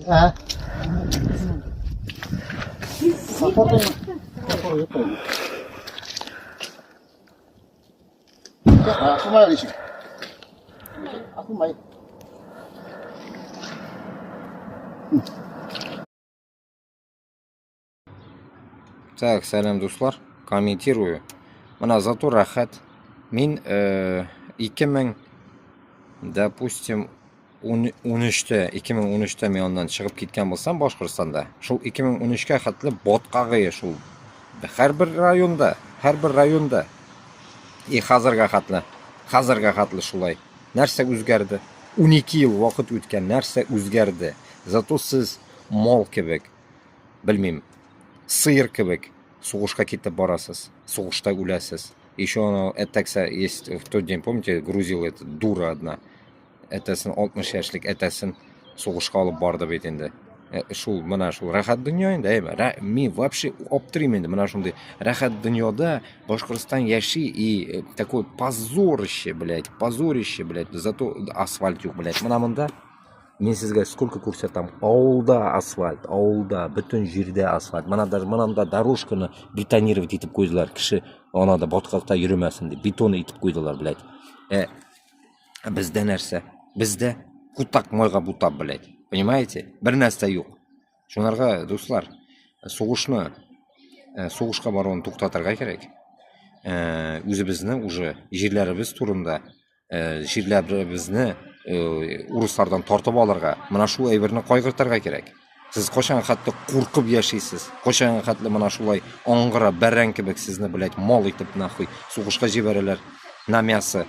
А? Акумай лишь. Акумай. Так, салам достар, комментирую. Mana зато рахат. Мен 2000 допустим 2013 men ondan chiqib ketgan bo'lsam Boshqirdistonda, shu 2013 ga xatli botqog'i shu har bir rayonda hozirga xatli shulay narsa o'zgardi. 12 yil vaqt o'tgan, narsa o'zgardi. Zato siz mol kebek, bilmayman, sıyır kebek so'g'ishga ketib borasiz, so'g'ishda o'lasiz. Еще оно, это есть в тот день, помните, грузил эта дура одна. Этасын 60 yoshlik этасын so'g'ishga olib bordi bet endi. Shu mana shu rahat dunyo endi, men вообще optirim endi mana shunday rahat dunyoda Boshqirdiston yashi и такой позорище, блядь, zато asfalt yo'q, блядь. Mana bunda men sizga сколько ko'rsatam, ovulda asfalt, ovulda butun yerda asfalt. Mana bunda дорожканы betonировать etib qo'ydilar, kishi onada botqoqda yurmasin deb betonni etib qo'ydilar, блядь. Bizda narsa, bizda qutak moyga butab, блядь. Понимаете? Bir narsa yo'q. Shunlarga do'stlar, so'g'ishga boruvni to'xtatarga kerak. O'zimizni уже yerlarimiz turunda, yerlarimizni uruslardan tortib olirga, mana shu ayvirni qo'yg'irtarga kerak. Siz qachon xatda qo'rqib yashaysiz? Qachon xatda mana shulay ong'ira barang kebek sizni, блядь, mol etib naxuy so'g'ishga jibaralar. На мясо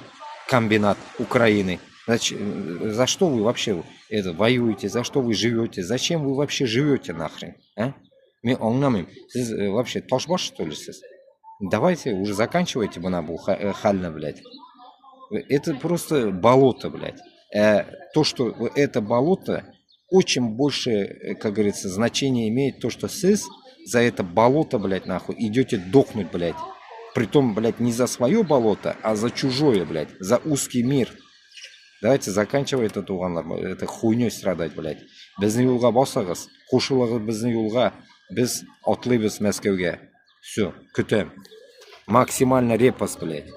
комбинат Украины. За что вы вообще воюете? За что вы живете? Зачем вы вообще живете нахрен? Мен аңламайм. Siz вообще toshbosh что ли siz? Давайте уже заканчивайте бана бу хально, блядь. Это просто болото, блядь. То, что это болото, очень больше, как говорится, значение имеет то, что siz за это болото, блядь, нахуй идете дохнуть, блядь. Притом, блядь, не за свое болото, а за чужое, блядь, за узкий мир. Давайте заканчивать это хуйней страдать, блядь. Bizni yo'lga bosag'iz, qo'shilag'iz bizni yo'lga, biz otlaymiz Moskvaga. Все, kutam. Максимально репост, блядь.